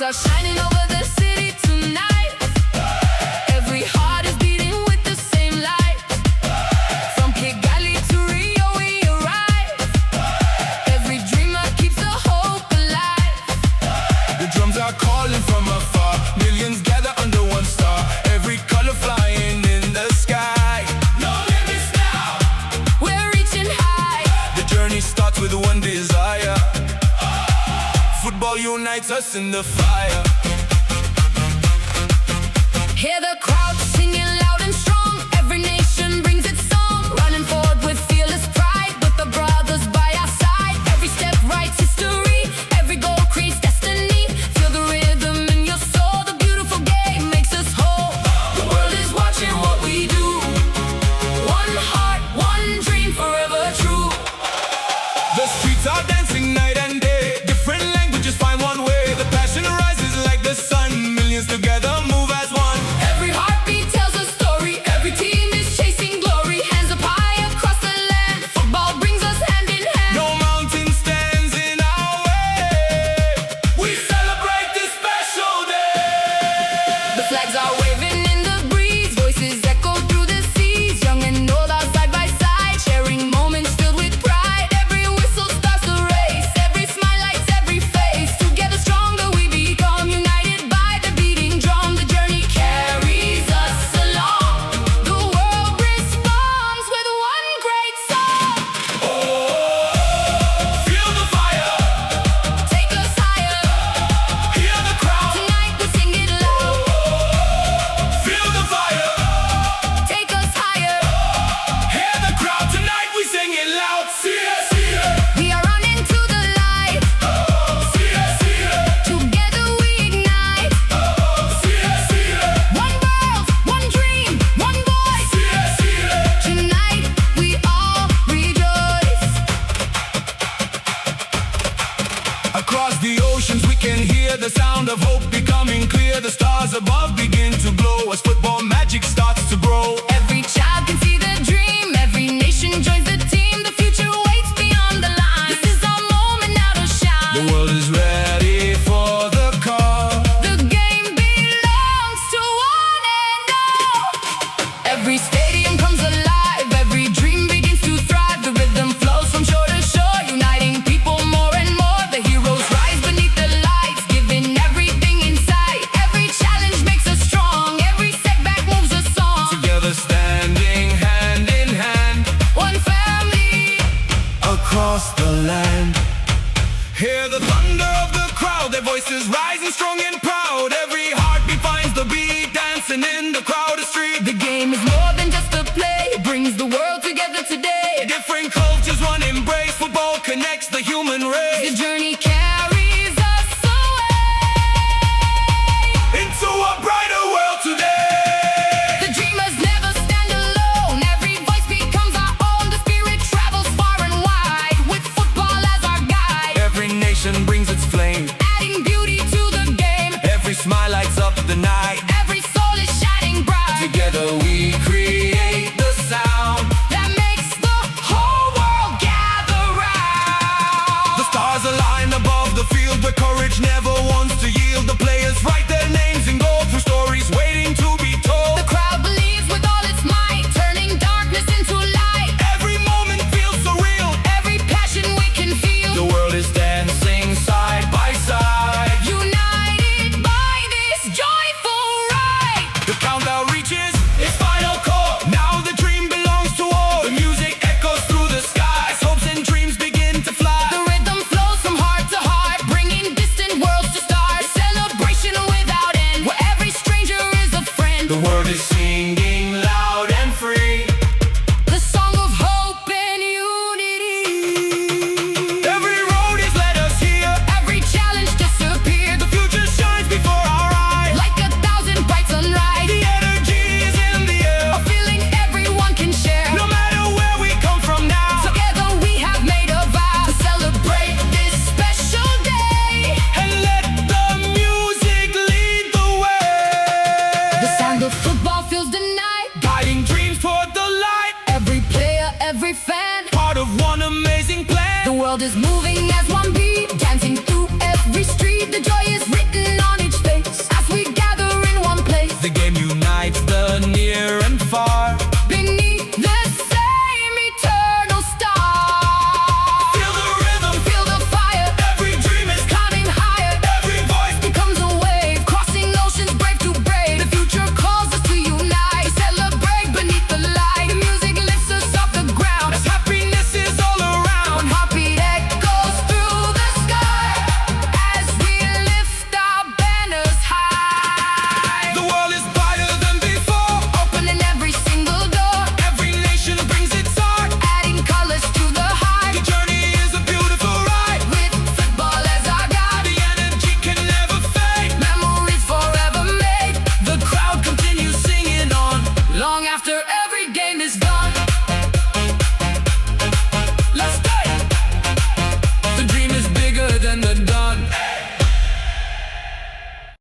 are shining over the city tonight. Every heart is beating with the same light. From Kigali to Rio we arrive. Every dreamer keeps the hope alive. The drums are calling from afar. Millions gather under one star. Every color flying in the sky. No limits now. We're reaching high. The journey starts with one desire. Football unites us in the fire. Hear the crowd singing loud and strong. Every nation brings its song. Running forward with fearless pride, with the brothers by our side. Every step writes history. Every goal creates destiny. Feel the rhythm in your soul. The beautiful game makes us whole. The world is watching what we do. One heart, one dream, forever true. The streets are dancing night and day. Different languages find one way. The passion rises like the sun. Millions together move as one. Every heartbeat tells a story. Every team is chasing glory. Hands up high across the land. Football brings us hand in hand. No mountain stands in our way. We celebrate this special day. The flags are waving in the breeze. Voices echo through the seas. Young and old are side by side, sharing moments filled with pride. Every whistle starts the race. Every smile lights every face. Together stronger we become, united by the beating drum. The journey carries us along. The world responds with one great song. Feel the fire. Take us higher. Hear the crowd. Tonight we sing it loud. Feel the fire. Take us higher. Hear the crowd. Tonight we sing it loud. See it, see it. We are running to the light. See it, see it. Together we ignite. See it, see it. One world, one dream, one voice. See it, see it. Tonight we all rejoice. Across the oceans we can hear the sound of hope becoming clear. The stars above begin to glow as football magic starts to grow. Every child can see the dream. Every nation joins the team. The future waits beyond the line. This is our moment now to shine. The world is ready for the call. The game belongs to one and all. Every stadium comes alive. Every dream begins to thrive. The rhythm flows from shore to shore, uniting people more and more. The heroes rise beneath the lights, giving everything inside. Every challenge makes us strong. Every setback moves us on. Together standing hand in hand One family. across the land. Hear the thunder of the crowd, their voices rising strong and proud. Every heartbeat finds the beat, dancing in the crowded street. The game is more than just a play. It brings the world together today. Different cultures, one embrace. Football connects the human The race journey carries us away. into a brighter world today. The dreamers never stand alone. Every voice becomes our own. The spirit travels far and wide, with football as our guide. Every nation brings its flame. Adding beauty to the game. Every smile lights up the night. Every soul is shining bright. Together we create the sound. That makes the whole world gather round. The stars align above the field where courage never wants to yield. The players write their names in gold through stories waiting to be told. The crowd believes with all its might, turning darkness into light. Every moment feels surreal. Every passion we can feel. The world is dancing side by side. United by this joyful ride. The countdown reaches its final call. every game is gone.